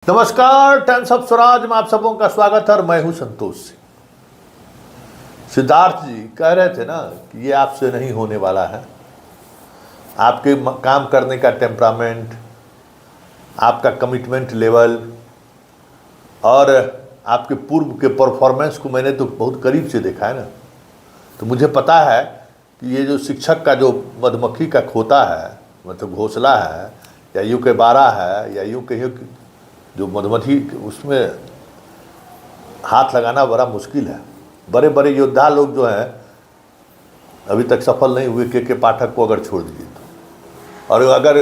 नमस्कार, times of Swaraj में आप सबों का स्वागत है और मैं हूं संतोष सिंह। सिद्धार्थ जी कह रहे थे ना कि ये आपसे नहीं होने वाला है। आपके काम करने का टेम्परामेंट, आपका कमिटमेंट लेवल और आपके पूर्व के परफॉर्मेंस को मैंने तो बहुत करीब से देखा है ना, तो मुझे पता है कि ये जो शिक्षक का जो मधुमक्खी का खोता है, मतलब घोंसला है, या यूँ के बाड़ा है, या यूँ कहिए जो मधुमक्खी, उसमें हाथ लगाना बड़ा मुश्किल है। बड़े बड़े योद्धा लोग जो हैं अभी तक सफल नहीं हुए। के पाठक को अगर छोड़ दीजिए तो, और अगर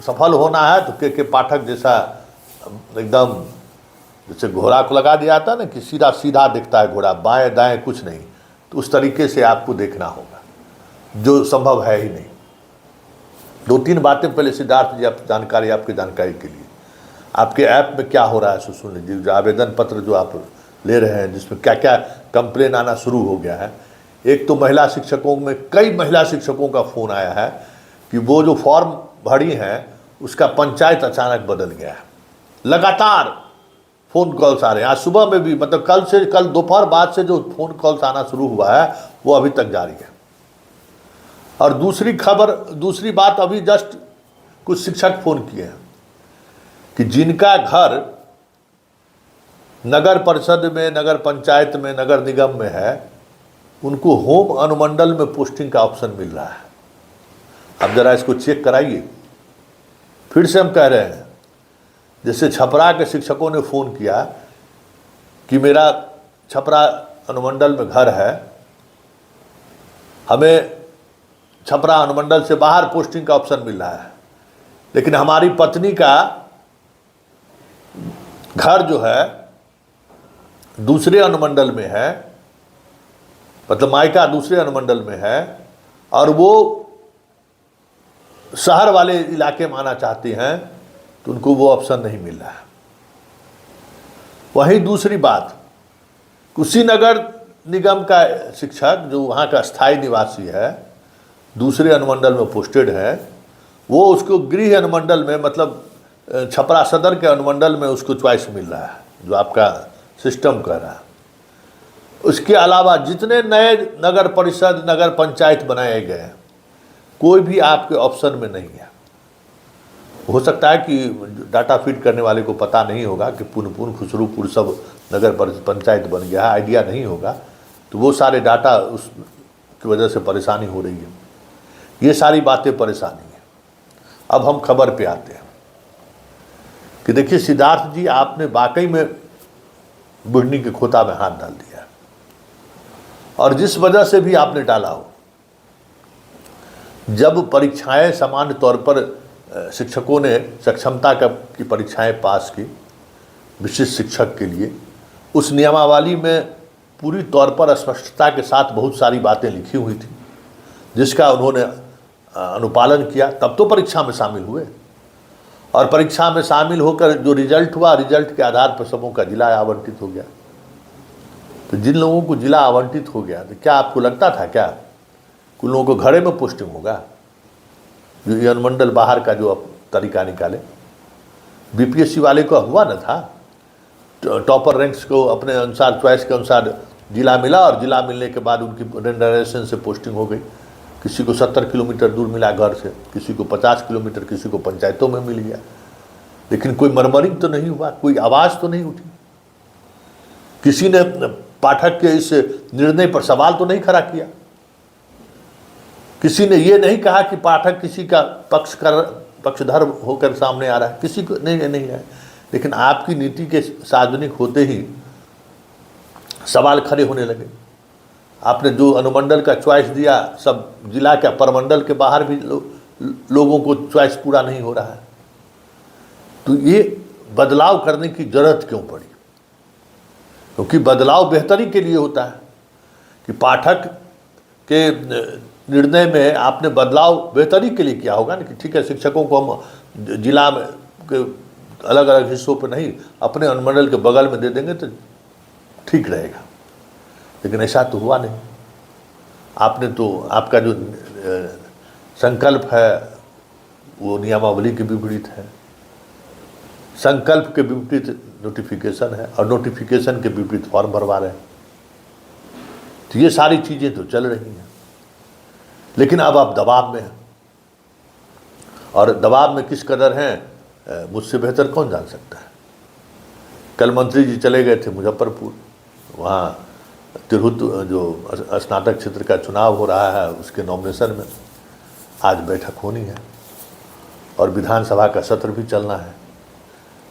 सफल होना है तो के पाठक जैसा एकदम, जैसे घोड़ा को लगा दिया था ना कि सीधा सीधा दिखता है घोड़ा, बाएं दाएं कुछ नहीं, तो उस तरीके से आपको देखना होगा, जो संभव है ही नहीं। दो तीन बातें पहले सिद्धार्थ जी आप जानकारी, आपकी जानकारी के लिए, आपके ऐप में क्या हो रहा है सो सुन लीजिए। जो आवेदन पत्र जो आप ले रहे हैं, जिसमें क्या क्या कंप्लेन आना शुरू हो गया है। एक तो महिला शिक्षकों में कई महिला शिक्षकों का फ़ोन आया है कि वो जो फॉर्म भरी हैं उसका पंचायत अचानक बदल गया है। लगातार फ़ोन कॉल्स आ रहे हैं। आज सुबह में भी, मतलब कल दोपहर बाद से जो फ़ोन कॉल्स आना शुरू हुआ है वो अभी तक जारी है। और दूसरी बात, अभी जस्ट कुछ शिक्षक फ़ोन किए हैं कि जिनका घर नगर परिषद में, नगर पंचायत में, नगर निगम में है, उनको होम अनुमंडल में पोस्टिंग का ऑप्शन मिल रहा है। अब जरा इसको चेक कराइए। फिर से हम कह रहे हैं, जैसे छपरा के शिक्षकों ने फ़ोन किया कि मेरा छपरा अनुमंडल में घर है, हमें छपरा अनुमंडल से बाहर पोस्टिंग का ऑप्शन मिल रहा है, लेकिन हमारी पत्नी का घर जो है दूसरे अनुमंडल में है, मतलब मायका दूसरे अनुमंडल में है, और वो शहर वाले इलाके में आना चाहती हैं, तो उनको वो ऑप्शन नहीं मिल रहा है। वहीं दूसरी बात, कुशीनगर निगम का शिक्षक जो वहाँ का स्थायी निवासी है, दूसरे अनुमंडल में पोस्टेड है, वो उसको गृह अनुमंडल में, मतलब छपरा सदर के अनुमंडल में उसको चॉइस मिल रहा है, जो आपका सिस्टम कह रहा है। उसके अलावा जितने नए नगर परिषद, नगर पंचायत बनाए गए हैं, कोई भी आपके ऑप्शन में नहीं है। हो सकता है कि डाटा फीड करने वाले को पता नहीं होगा कि पुनपुन, खुसरूपुर सब नगर पंचायत बन गया है, आइडिया नहीं होगा, तो वो सारे डाटा उसकी वजह से परेशानी हो रही है। ये सारी बातें परेशानी है। अब हम खबर पे आते हैं कि देखिए सिद्धार्थ जी, आपने वाकई में बुढ़नी के खोता में हाथ डाल दिया, और जिस वजह से भी आपने डाला हो, जब परीक्षाएं सामान्य तौर पर शिक्षकों ने सक्षमता की परीक्षाएं पास की विशिष्ट शिक्षक के लिए, उस नियमावली में पूरी तौर पर स्पष्टता के साथ बहुत सारी बातें लिखी हुई थी, जिसका उन्होंने अनुपालन किया, तब तो परीक्षा में शामिल हुए। और परीक्षा में शामिल होकर जो रिजल्ट हुआ, रिजल्ट के आधार पर सबों का जिला आवंटित हो गया। तो जिन लोगों को जिला आवंटित हो गया, तो क्या आपको लगता था क्या कुछ लोगों को घरे में पोस्टिंग होगा? जो ये अनुमंडल बाहर का जो तरीका निकाले, बीपीएससी वाले को हुआ न था, टॉपर रैंक्स को अपने अनुसार, चॉइस के अनुसार जिला मिला, और जिला मिलने के बाद उनकी रेंडरेशन से पोस्टिंग हो गई। किसी को 70 किलोमीटर दूर मिला घर से, किसी को 50 किलोमीटर, किसी को पंचायतों में मिल गया, लेकिन कोई मरमरिंग तो नहीं हुआ, कोई आवाज़ तो नहीं उठी, किसी ने पाठक के इस निर्णय पर सवाल तो नहीं खड़ा किया, किसी ने ये नहीं कहा कि पाठक किसी का पक्षधर होकर सामने आ रहा है, किसी को नहीं है। लेकिन आपकी नीति के सार्वजनिक होते ही सवाल खड़े होने लगे। आपने जो अनुमंडल का चॉइस दिया, सब जिला के परमंडल के बाहर भी लोगों को चॉइस पूरा नहीं हो रहा है। तो ये बदलाव करने की जरूरत क्यों पड़ी? क्योंकि बदलाव बेहतरी के लिए होता है कि पाठक के निर्णय में आपने बदलाव बेहतरी के लिए किया होगा ना, कि ठीक है शिक्षकों को हम जिला में के अलग अलग हिस्सों पर नहीं, अपने अनुमंडल के बगल में दे देंगे तो ठीक रहेगा। लेकिन ऐसा तो हुआ नहीं। आपने तो, आपका जो संकल्प है वो नियमावली के विपरीत है। संकल्प के विपरीत नोटिफिकेशन है और नोटिफिकेशन के विपरीत फॉर्म भरवा रहे हैं। तो ये सारी चीज़ें तो चल रही हैं, लेकिन अब आप दबाव में हैं, और दबाव में किस कदर हैं मुझसे बेहतर कौन जान सकता है। कल मंत्री जी चले गए थे मुजफ्फरपुर, वहाँ तिरहुत जो स्नातक क्षेत्र का चुनाव हो रहा है उसके नॉमिनेशन में आज बैठक होनी है, और विधानसभा का सत्र भी चलना है।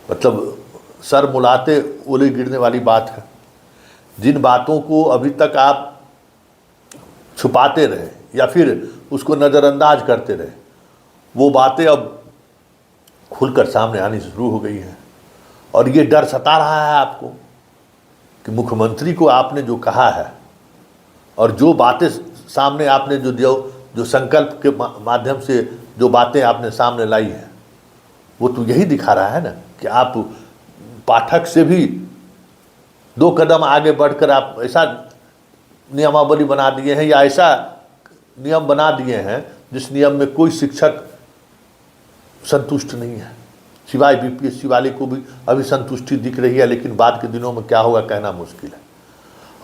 मतलब सर मुलाते ओले गिरने वाली बात है। जिन बातों को अभी तक आप छुपाते रहे या फिर उसको नज़रअंदाज करते रहे, वो बातें अब खुलकर सामने आनी शुरू हो गई हैं। और ये डर सता रहा है आपको कि मुख्यमंत्री को आपने जो कहा है और जो बातें सामने आपने जो संकल्प के माध्यम से जो बातें आपने सामने लाई हैं, वो तो यही दिखा रहा है ना कि आप पाठक से भी 2 कदम आगे बढ़कर आप ऐसा नियमावली बना दिए हैं या ऐसा नियम बना दिए हैं जिस नियम में कोई शिक्षक संतुष्ट नहीं है, सिवाय बीपीएससी वाले को भी अभी संतुष्टि दिख रही है, लेकिन बाद के दिनों में क्या होगा कहना मुश्किल है।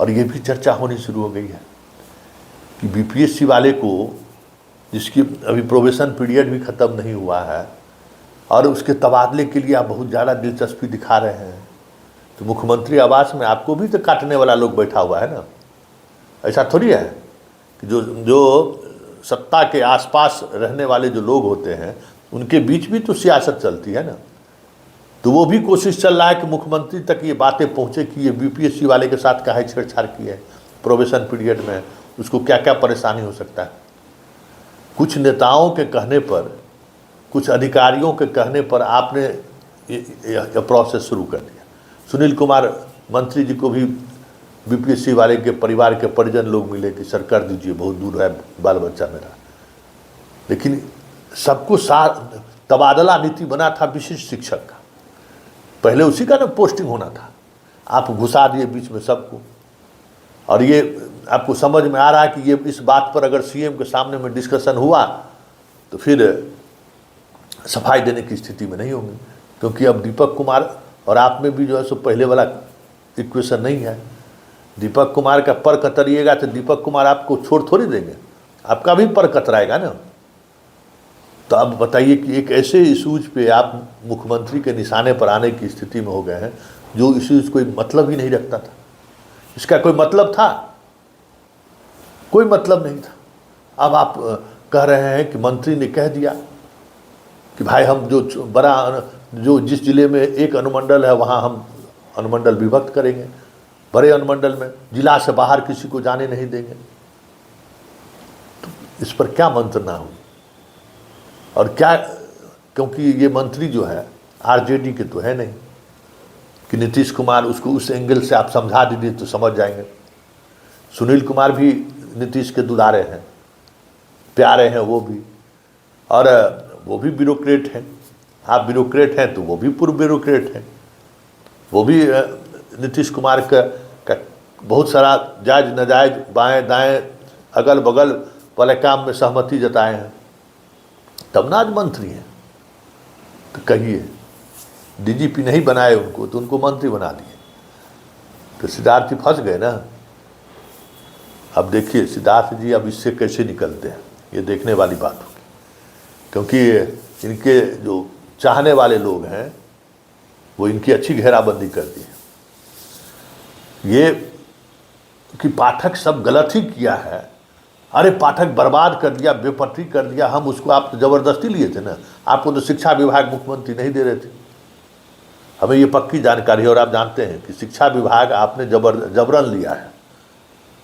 और ये भी चर्चा होनी शुरू हो गई है कि बीपीएससी वाले को, जिसकी अभी प्रोबेशन पीरियड भी ख़त्म नहीं हुआ है और उसके तबादले के लिए आप बहुत ज़्यादा दिलचस्पी दिखा रहे हैं, तो मुख्यमंत्री आवास में आपको भी तो काटने वाला लोग बैठा हुआ है ना। ऐसा थोड़ी है कि जो सत्ता के आसपास रहने वाले जो लोग होते हैं उनके बीच भी तो सियासत चलती है ना। तो वो भी कोशिश चल रहा है कि मुख्यमंत्री तक ये बातें पहुँचे कि ये बीपीएससी वाले के साथ काहे छेड़छाड़ की है प्रोबेशन पीरियड में, उसको क्या क्या परेशानी हो सकता है। कुछ नेताओं के कहने पर, कुछ अधिकारियों के कहने पर आपने ये प्रोसेस शुरू कर दिया। सुनील कुमार मंत्री जी को भी बीपीएससी वाले के परिवार के परिजन लोग मिले कि सर कर दीजिए, बहुत दूर है बाल बच्चा मेरा। लेकिन सबको तबादला नीति बना था विशिष्ट शिक्षक का, पहले उसी का ना पोस्टिंग होना था, आप घुसा दिए बीच में सबको। और ये आपको समझ में आ रहा है कि ये इस बात पर अगर सीएम के सामने में डिस्कशन हुआ तो फिर सफाई देने की स्थिति में नहीं होंगे, क्योंकि अब दीपक कुमार और आप में भी जो है सो पहले वाला इक्वेशन नहीं है। दीपक कुमार का पर कतरिएगा तो दीपक कुमार आपको छोड़ थोड़ी देंगे, आपका भी पर कतराएगा ना। तो अब बताइए कि एक ऐसे इशूज पे आप मुख्यमंत्री के निशाने पर आने की स्थिति में हो गए हैं जो इशूज कोई मतलब ही नहीं रखता था। इसका कोई मतलब था? कोई मतलब नहीं था। अब आप कह रहे हैं कि मंत्री ने कह दिया कि भाई हम जो जिस जिले में एक अनुमंडल है वहाँ हम अनुमंडल विभक्त करेंगे, बड़े अनुमंडल में जिला से बाहर किसी को जाने नहीं देंगे। तो इस पर क्या मंत्रणा हुई और क्या, क्योंकि ये मंत्री जो है आरजेडी के तो है नहीं कि नीतीश कुमार उसको उस एंगल से आप समझा दीजिए तो समझ जाएंगे। सुनील कुमार भी नीतीश के दुलारे हैं, प्यारे हैं वो भी, और वो भी ब्यूरोक्रेट हैं। आप ब्यूरोक्रेट हैं तो वो भी पूर्व ब्यूरोक्रेट हैं, वो भी नीतीश कुमार का बहुत सारा जायज़ नाजायज़ बाएं दाएं अगल बगल वाले काम में सहमति जताए हैं, तब ना आज मंत्री हैं। तो कहिए डीजीपी नहीं बनाए उनको तो उनको मंत्री बना दिए, तो सिद्धार्थ जी फंस गए ना। अब देखिए सिद्धार्थ जी अब इससे कैसे निकलते हैं, ये देखने वाली बात होगी, क्योंकि इनके जो चाहने वाले लोग हैं वो इनकी अच्छी घेराबंदी कर दी है। ये कि पाठक सब गलत ही किया है, अरे पाठक बर्बाद कर दिया, बेपटरी कर दिया, हम उसको आप तो ज़बरदस्ती लिए थे ना, आपको तो शिक्षा विभाग मुख्यमंत्री नहीं दे रहे थे। हमें ये पक्की जानकारी है और आप जानते हैं कि शिक्षा विभाग आपने जबरन लिया है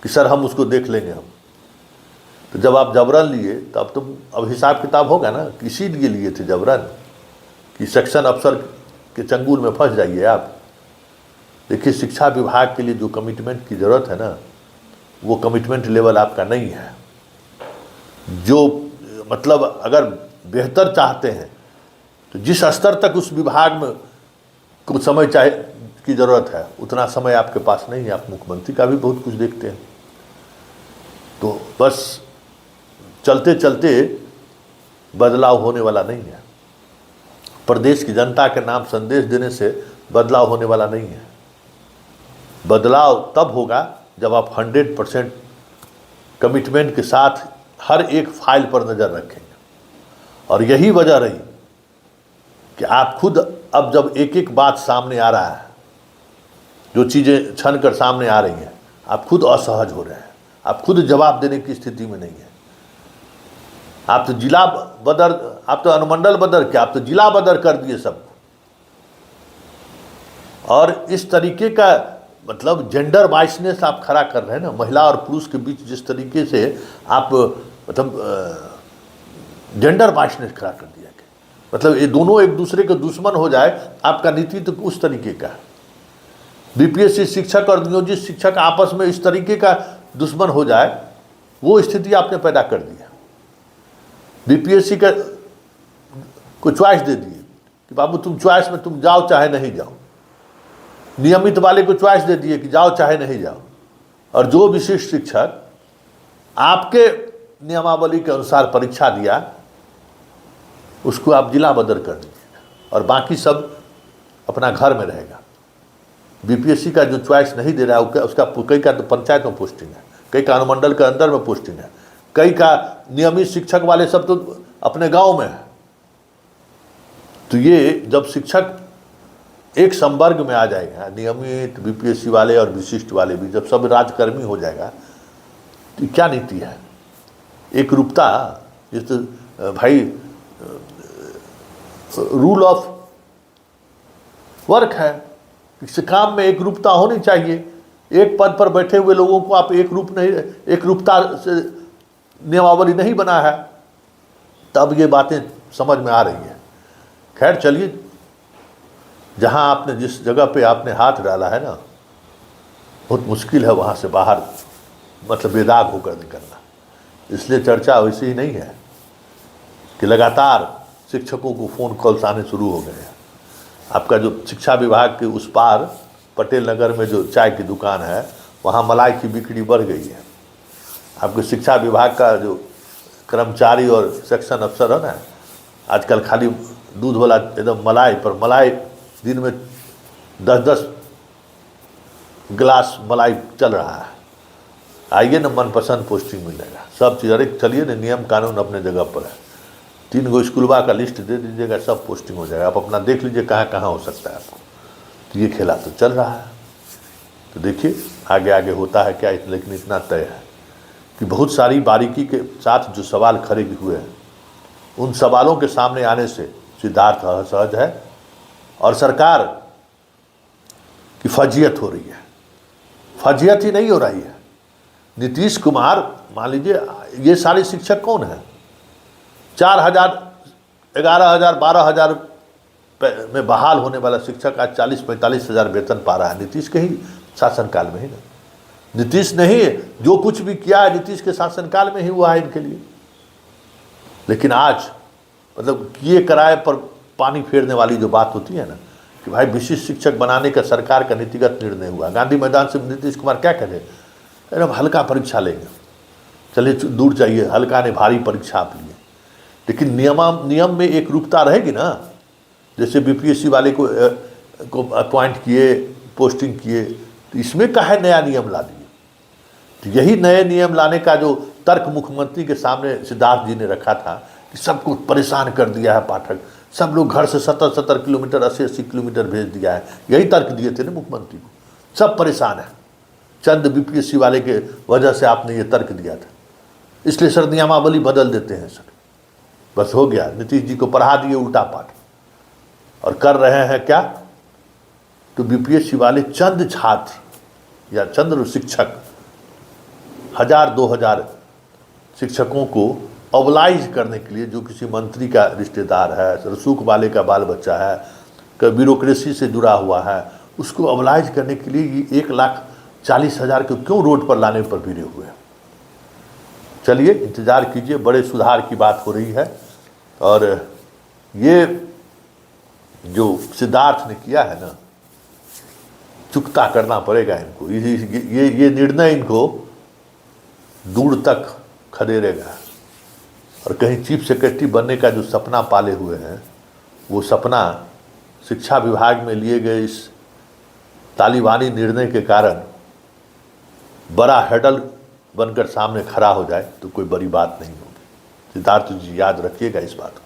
कि सर हम उसको देख लेंगे हम। तो जब आप जबरन लिए तब तो अब हिसाब किताब होगा ना, किसी लिए थे जबरन कि सेक्शन अफसर के चंगुल में फंस जाइए आप। देखिए शिक्षा विभाग के लिए जो कमिटमेंट की ज़रूरत है ना, वो कमिटमेंट लेवल आपका नहीं है। जो मतलब अगर बेहतर चाहते हैं तो जिस स्तर तक उस विभाग में कुछ समय चाहे की ज़रूरत है उतना समय आपके पास नहीं है। आप मुख्यमंत्री का भी बहुत कुछ देखते हैं, तो बस चलते चलते बदलाव होने वाला नहीं है। प्रदेश की जनता के नाम संदेश देने से बदलाव होने वाला नहीं है। बदलाव तब होगा जब आप 100% कमिटमेंट के साथ हर एक फाइल पर नज़र रखेंगे। और यही वजह रही कि आप खुद अब जब एक एक बात सामने आ रहा है, जो चीज़ें छन कर सामने आ रही हैं, आप खुद असहज हो रहे हैं, आप खुद जवाब देने की स्थिति में नहीं है। आप तो जिला बदर, आप तो अनुमंडल बदर क्या, आप तो जिला बदर कर दिए सबको। और इस तरीके का मतलब जेंडर बाइसनेस आप खड़ा कर रहे हैं ना, महिला और पुरुष के बीच जिस तरीके से आप मतलब जेंडर बाइसनेस खड़ा कर दिया कि मतलब ये दोनों एक दूसरे के दुश्मन हो जाए, आपका नीति तो उस तरीके का है। बीपीएससी शिक्षक और नियोजित शिक्षक आपस में इस तरीके का दुश्मन हो जाए, वो स्थिति आपने पैदा कर दी है। बीपीएससी का को चॉइस दे दिए कि बाबू तुम चॉइस में तुम जाओ चाहे नहीं जाओ। नियमित वाले को चॉइस दे दिए कि जाओ चाहे नहीं जाओ। और जो विशिष्ट शिक्षक आपके नियमावली के अनुसार परीक्षा दिया, उसको आप जिला बदर कर दीजिएगा और बाकी सब अपना घर में रहेगा। बीपीएससी का जो चॉइस नहीं दे रहा है उसका कई का तो पंचायत में पोस्टिंग है, कई का अनुमंडल के अंदर में पोस्टिंग है, कई का नियमित शिक्षक वाले सब तो अपने गांव में है। तो ये जब शिक्षक एक संवर्ग में आ जाएगा, नियमित बीपीएससी वाले और विशिष्ट वाले भी, जब सब राजकर्मी हो जाएगा, तो क्या नीति है? एक रूपता, जिस भाई रूल ऑफ वर्क है, इस काम में एक रूपता होनी चाहिए। एक पद पर बैठे हुए लोगों को आप एक रूपता से नियमावली नहीं बना है, तब ये बातें समझ में आ रही है। खैर चलिए, जहां आपने जिस जगह पे आपने हाथ डाला है ना, बहुत मुश्किल है वहां से बाहर मतलब बेदाग होकर निकलना। इसलिए चर्चा वैसी ही नहीं है कि लगातार शिक्षकों को फ़ोन कॉल्स आने शुरू हो गए हैं। आपका जो शिक्षा विभाग के उस पार पटेल नगर में जो चाय की दुकान है, वहाँ मलाई की बिक्री बढ़ गई है। आपके शिक्षा विभाग का जो कर्मचारी और सेक्शन अफसर है ना, आजकल खाली दूध वाला एकदम मलाई पर मलाई, दिन में 10-10 गिलास मलाई चल रहा है। आइए ना, मनपसंद पोस्टिंग मिलेगा, सब चीज़। अरे चलिए ना, नियम कानून अपने जगह पर है। 3 गो स्कूलवा का लिस्ट दे दीजिएगा, सब पोस्टिंग हो जाएगा। आप अपना देख लीजिए कहाँ कहाँ हो सकता है आपको। तो ये खेला तो चल रहा है। तो देखिए आगे आगे होता है क्या, लेकिन इतना तय है कि बहुत सारी बारीकी के साथ जो सवाल खड़े हुए हैं, उन सवालों के सामने आने से सिद्धार्थ असहज है और सरकार की फजीयत हो रही है। फजीयत ही नहीं हो रही है। नीतीश कुमार, मान लीजिए ये सारे शिक्षक कौन हैं? 4,000, 11,000, 12,000 में बहाल होने वाला शिक्षक आज 40-45 हज़ार वेतन पा रहा है। नीतीश के ही शासनकाल में ही ना। नीतीश नहीं, जो कुछ भी किया है नीतीश के शासनकाल में ही हुआ है इनके लिए। लेकिन आज मतलब किए कराए पर पानी फेरने वाली जो बात होती है ना, कि भाई विशिष्ट शिक्षक बनाने का सरकार का नीतिगत निर्णय हुआ। गांधी मैदान से नीतीश कुमार क्या कहे, अरे हम हल्का परीक्षा लेंगे। चलिए दूर चाहिए, हल्का ने भारी परीक्षा आप लिए, लेकिन नियम में एक रूपता रहेगी ना। जैसे बीपीएससी वाले को अपॉइंट किए, पोस्टिंग किए, तो इसमें काहे नया नियम ला दिए? तो यही नए नियम लाने का जो तर्क मुख्यमंत्री के सामने सिद्धार्थ जी ने रखा था कि सबको परेशान कर दिया है पाठक, सब लोग घर से 70-70 किलोमीटर, 80-80 किलोमीटर भेज दिया है। यही तर्क दिए थे ना मुख्यमंत्री को, सब परेशान है। चंद बीपीएससी वाले के वजह से आपने ये तर्क दिया था, इसलिए सर नियमावली बदल देते हैं सर। बस हो गया, नीतीश जी को पढ़ा दिए उल्टा पाठ। और कर रहे हैं क्या? तो बीपीएससी वाले चंद छात्र या चंद शिक्षक, 1000-2000 शिक्षकों को ऑबलाइज करने के लिए, जो किसी मंत्री का रिश्तेदार है, रसूख वाले का बाल बच्चा है, ब्यूरोक्रेसी से जुड़ा हुआ है, उसको ऑबलाइज करने के लिए ये 1,40,000 को क्यों रोड पर लाने पर भिड़े हुए हैं। चलिए इंतज़ार कीजिए, बड़े सुधार की बात हो रही है। और ये जो सिद्धार्थ ने किया है ना, चुकता करना पड़ेगा इनको। ये निर्णय इनको दूर तक खदेड़ेगा। और कहीं चीफ सेक्रेटरी बनने का जो सपना पाले हुए हैं, वो सपना शिक्षा विभाग में लिए गए इस तालिबानी निर्णय के कारण बड़ा हर्डल बनकर सामने खड़ा हो जाए तो कोई बड़ी बात नहीं होगी। सिद्धार्थ जी याद रखिएगा इस बात को।